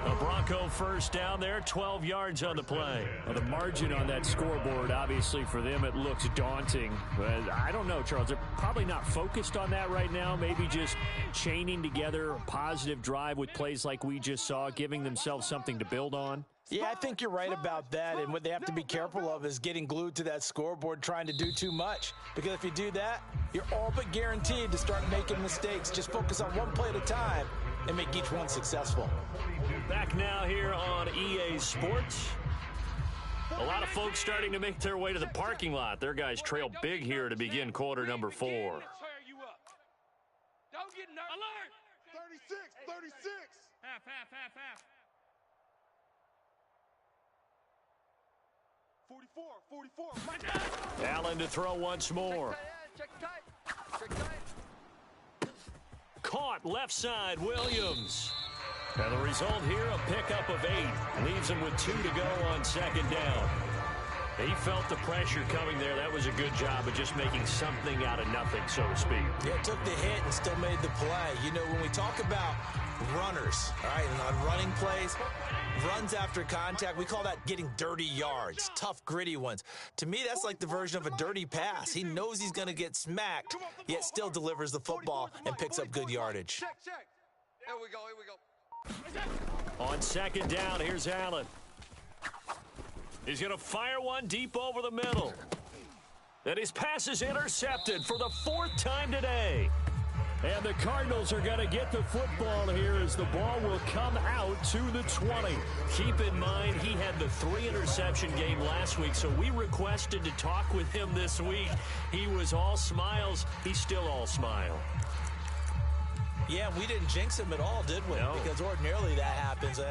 A Bronco first down there, 12 yards on the play. Well, the margin on that scoreboard, obviously for them, it looks daunting. But I don't know, Charles. They're probably not focused on that right now. Maybe just chaining together a positive drive with plays like we just saw, giving themselves something to build on. Yeah, I think you're right about that. And what they have to be careful of is getting glued to that scoreboard trying to do too much. Because if you do that, you're all but guaranteed to start making mistakes. Just focus on one play at a time and make each one successful. Back now here on EA Sports. A lot of folks starting to make their way to the parking lot. Their guys trail big here to begin quarter number 4. Don't get nervous. Alert! 36. Half. 44. Allen to throw once more. Check tight. Caught left side, Williams. And the result here, a pickup of 8. Leaves him with 2 to go on 2nd down. He felt the pressure coming there. That was a good job of just making something out of nothing, so to speak. Yeah, took the hit and still made the play. You know, when we talk about runners, all right, and on running plays, runs after contact, we call that getting dirty yards, tough, gritty ones. To me, that's like the version of a dirty pass. He knows he's going to get smacked, yet still delivers the football and picks up good yardage. Check, check. Here we go. On second down, here's Allen. He's going to fire one deep over the middle. And his pass is intercepted for the 4th time today. And the Cardinals are going to get the football here as the ball will come out to the 20. Keep in mind, he had the 3-interception game last week, so we requested to talk with him this week. He was all smiles. He's still all smile. Yeah, we didn't jinx him at all, did we? No. Because ordinarily that happens.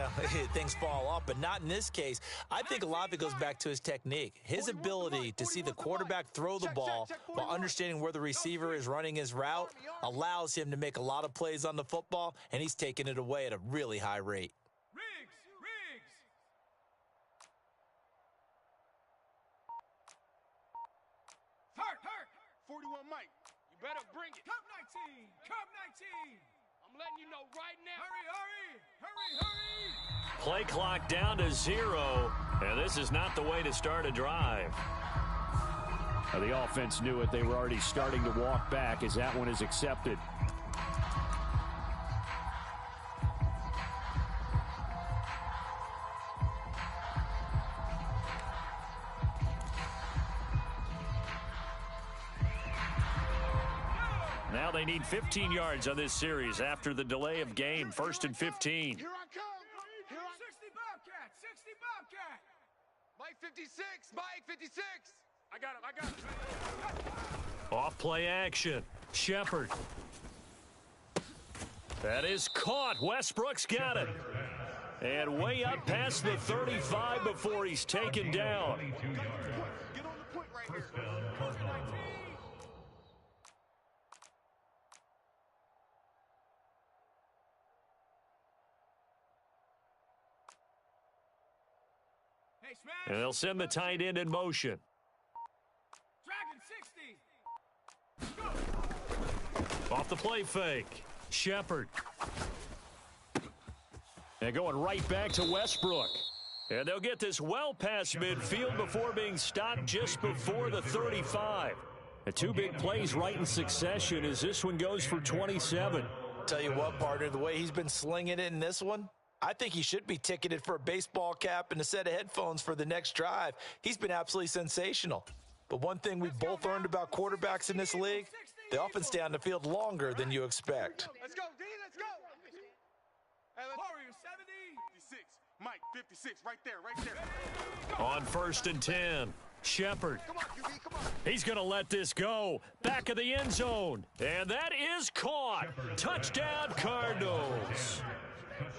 Things fall off, but not in this case. I think a lot of it goes back to his technique. His ability to see the quarterback throw the ball while understanding where the receiver is running his route allows him to make a lot of plays on the football, and he's taking it away at a really high rate. Riggs! 41 Mike. You better bring it. Cup 19! Cup 19! I'm letting you know right now. Hurry! Play clock down to 0, and this is not the way to start a drive. Now, the offense knew it. They were already starting to walk back as that one is accepted. Now they need 15 yards on this series after the delay of game. 1st and 15. Here I come! 60 Bobcat! 60 Bobcat! Mike 56! Mike 56! I got him! Off play action. Shepard. That is caught. Westbrook's got it. And way up past the 35 before he's taken down. Get on the point right here. And they'll send the tight end in motion. Dragon 60! Off the play fake. Shepard. And going right back to Westbrook. And they'll get this well past midfield before being stopped just before the 35. The 2 big plays right in succession as this one goes for 27. Tell you what, partner, the way he's been slinging it in this one, I think he should be ticketed for a baseball cap and a set of headphones for the next drive. He's been absolutely sensational. But one thing we've both learned about quarterbacks in this league, they often stay on the field longer than you expect. Let's go, D, let's go! Hey, Warrior 70! 56. Mike 56, right there. On 1st and 10. Shepard. Come on, QB, come on. He's going to let this go. Back of the end zone. And that is caught. Touchdown, Cardinals.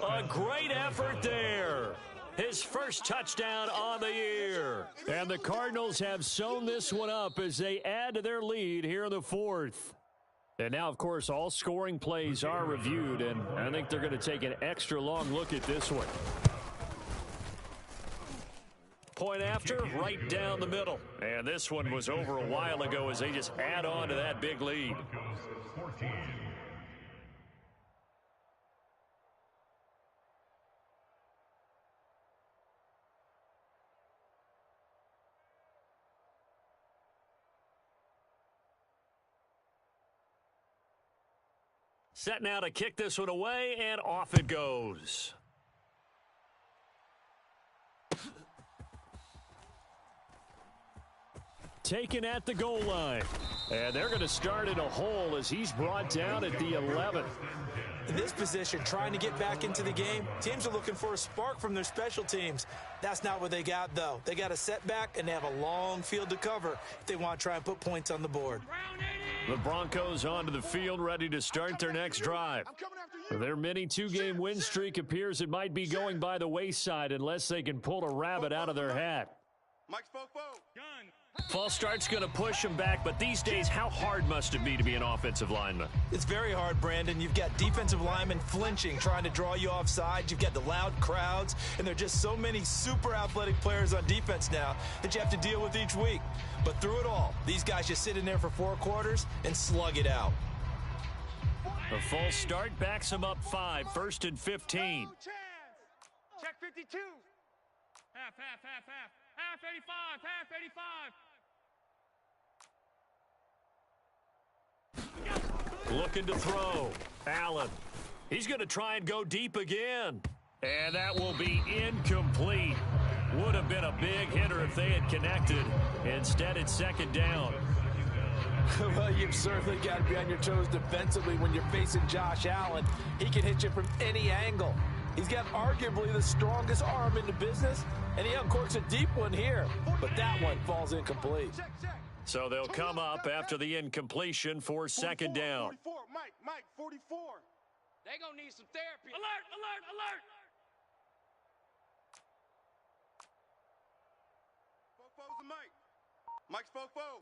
A great effort there. His first touchdown on the year. And the Cardinals have sewn this one up as they add to their lead here in the 4th. And now, of course, all scoring plays are reviewed, and I think they're going to take an extra long look at this one. Point after, right down the middle. And this one was over a while ago as they just add on to that big lead. Set now to kick this one away, and off it goes. Taken at the goal line. And they're going to start in a hole as he's brought down at the 11. In this position, trying to get back into the game, teams are looking for a spark from their special teams. That's not what they got, though. They got a setback, and they have a long field to cover if they want to try and put points on the board. The Broncos onto the field, ready to start their next drive. Their mini 2-game win streak appears it might be going by the wayside unless they can pull a rabbit out of their hat. Mike's Fofo. Gun. False start's going to push him back, but these days, how hard must it be to be an offensive lineman? It's very hard, Brandon. You've got defensive linemen flinching, trying to draw you offside. You've got the loud crowds, and there are just so many super athletic players on defense now that you have to deal with each week. But through it all, these guys just sit in there for 4 quarters and slug it out. A false start backs him up 5, 1st and 15. Check 52. Half, 85, half 85. Looking to throw. Allen. He's going to try and go deep again. And that will be incomplete. Would have been a big hitter if they had connected. Instead, it's 2nd down. Well, you've certainly got to be on your toes defensively when you're facing Josh Allen. He can hit you from any angle. He's got arguably the strongest arm in the business, and he uncorks a deep one here. But that one falls incomplete. So they'll come up after the incompletion for 2nd down. 44, Mike, 44. They gonna need some therapy. Alert, alert, alert. Fofo's the Mike. Mike's Fofo.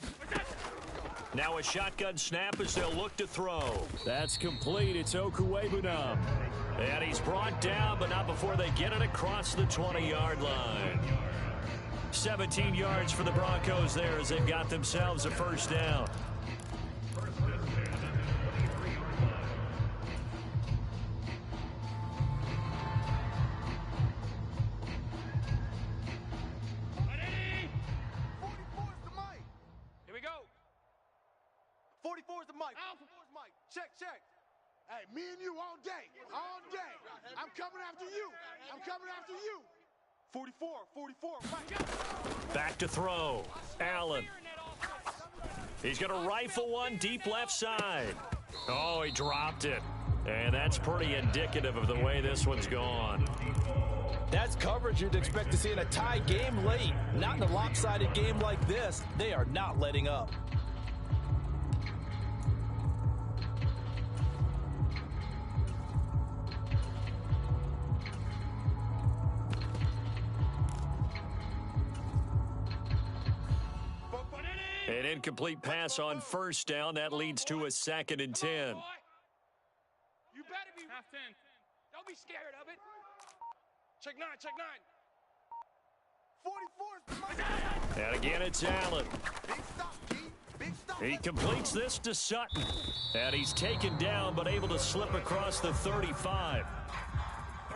Now a shotgun snap as they'll look to throw. That's complete. It's Okuwebunam. And he's brought down, but not before they get it across the 20-yard line. 17 yards for the Broncos there as they've got themselves a 1st down. Here we go. 44's the Mike. 44's Mike. Check. Hey, me and you all day. All day. I'm coming after you. I'm coming after you. 44, Mike. Back to throw. Allen. He's going to rifle one deep left side. Oh, he dropped it. And that's pretty indicative of the way this one's gone. That's coverage you'd expect to see in a tie game late. Not in a lopsided game like this. They are not letting up. An incomplete pass on 1st down. That leads to a 2nd and 10. You better be half 10. Don't be scared of it. Check 9. 44's the Mike. And again, it's Allen. Big stop, G. Big stop. He completes this to Sutton. And he's taken down, but able to slip across the 35.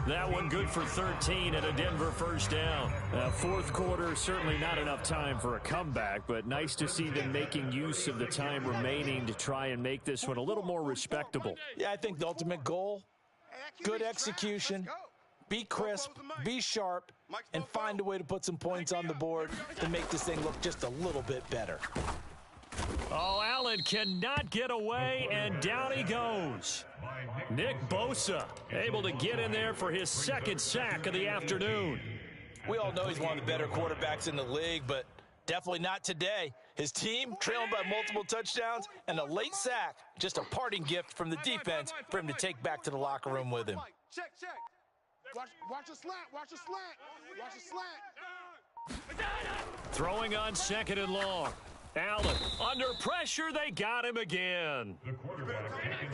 That one good for 13 and a Denver 1st down. 4th quarter, certainly not enough time for a comeback, but nice to see them making use of the time remaining to try and make this one a little more respectable. Yeah, I think the ultimate goal, good execution, be crisp, be sharp, and find a way to put some points on the board to make this thing look just a little bit better. Oh, Allen cannot get away, and down he goes. Nick Bosa able to get in there for his 2nd sack of the afternoon. We all know he's one of the better quarterbacks in the league, but definitely not today. His team trailing by multiple touchdowns and a late sack, just a parting gift from the defense for him to take back to the locker room with him. Check. Watch a slant. Watch a slant. Throwing on 2nd and long. Allen, under pressure, they got him again.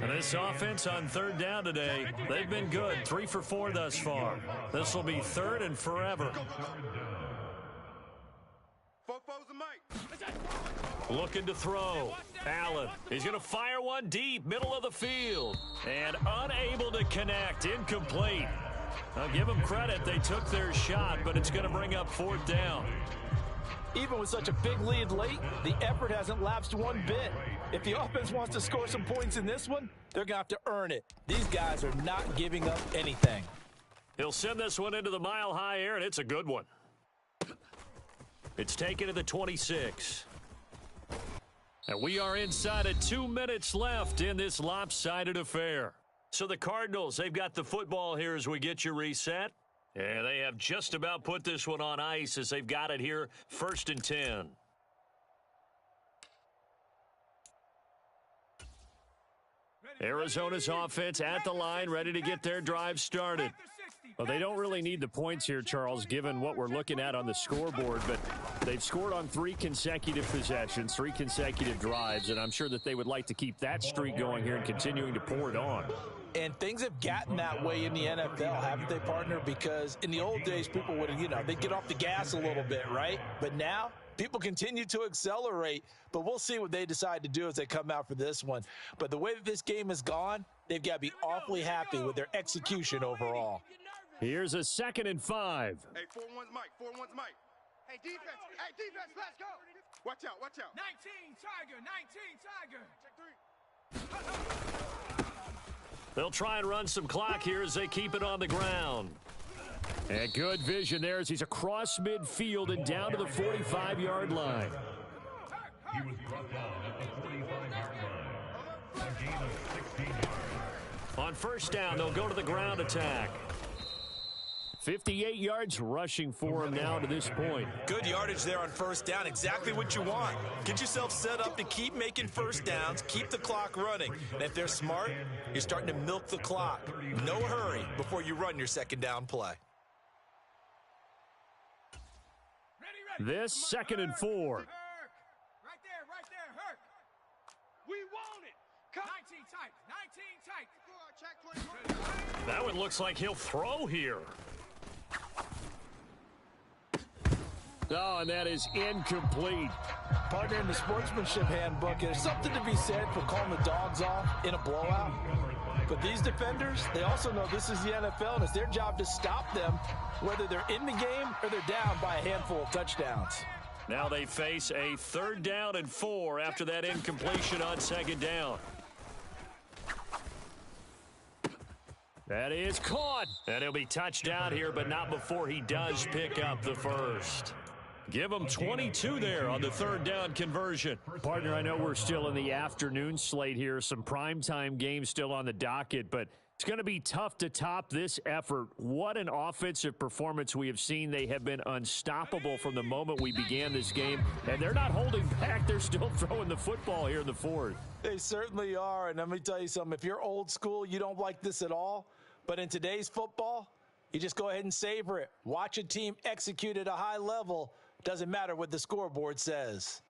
And this offense on 3rd down today, they've been good. 3 for 4 thus far. This will be 3rd and forever. Fofo's the Mike. Looking to throw. Allen, he's going to fire one deep, middle of the field. And unable to connect, incomplete. I'll give them credit. They took their shot, but it's going to bring up 4th down. Even with such a big lead late, the effort hasn't lapsed one bit. If the offense wants to score some points in this one, they're going to have to earn it. These guys are not giving up anything. He'll send this one into the mile-high air, and it's a good one. It's taken to the 26. And we are inside of 2 minutes left in this lopsided affair. So the Cardinals, they've got the football here as we get you reset. And they have just about put this one on ice as they've got it here, 1st and 10. Arizona's offense at the line, ready to get their drive started. Well, they don't really need the points here, Charles, given what we're looking at on the scoreboard, but they've scored on 3 consecutive possessions, 3 consecutive drives, and I'm sure that they would like to keep that streak going here and continuing to pour it on. And things have gotten that way in the NFL, haven't they, partner? Because in the old days, people would, they'd get off the gas a little bit, right? But now, people continue to accelerate, but we'll see what they decide to do as they come out for this one. But the way that this game has gone, they've got to be awfully happy with their execution overall. Here's a 2nd and 5. Hey, 4-1's Mike. 4-1's Mike. Hey, defense. Hey, defense. Let's go. Watch out. Watch out. 19 Tiger. 19 Tiger. Check 3. They'll try and run some clock here as they keep it on the ground. And good vision there as he's across midfield and down to the 45-yard line. He was brought down at the 45-yard line. A gain of 16 yards. On first down, they'll go to the ground attack. 58 yards rushing for him now to this point. Good yardage there on first down, exactly what you want. Get yourself set up to keep making first downs, keep the clock running. And if they're smart, you're starting to milk the clock. No hurry before you run your second down play. This 2nd and 4. Right there, Herc. We want it. 19 tight, 19 tight. That one looks like he'll throw here. Oh, and that is incomplete. Partner, in the sportsmanship handbook, there's something to be said for calling the dogs off in a blowout. But these defenders, they also know this is the NFL, and it's their job to stop them, whether they're in the game or they're down by a handful of touchdowns. Now they face a 3rd down and 4 after that incompletion on 2nd down. That is caught. And he'll be touched down here, but not before he does pick up the first. Give him 22 there on the 3rd down conversion. Partner, I know we're still in the afternoon slate here. Some primetime games still on the docket, but it's going to be tough to top this effort. What an offensive performance we have seen. They have been unstoppable from the moment we began this game, and they're not holding back. They're still throwing the football here in the 4th. They certainly are, and let me tell you something. If you're old school, you don't like this at all. But in today's football, you just go ahead and savor it. Watch a team execute at a high level. Doesn't matter what the scoreboard says.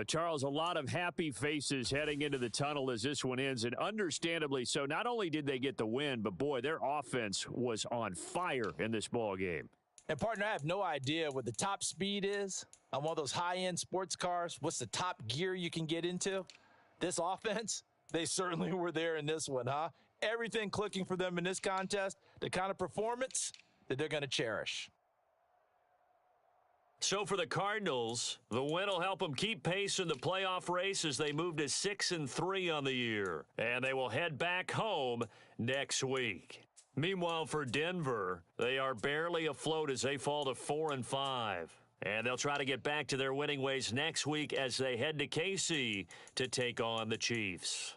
Charles, a lot of happy faces heading into the tunnel as this one ends, and understandably so. Not only did they get the win, but, boy, their offense was on fire in this ball game. And, partner, I have no idea what the top speed is on one of those high-end sports cars. What's the top gear you can get into? This offense, they certainly were there in this one, huh? Everything clicking for them in this contest, the kind of performance that they're going to cherish. So for the Cardinals, the win will help them keep pace in the playoff race as they move to 6-3 on the year. And they will head back home next week. Meanwhile, for Denver, they are barely afloat as they fall to 4-5. And they'll try to get back to their winning ways next week as they head to KC to take on the Chiefs.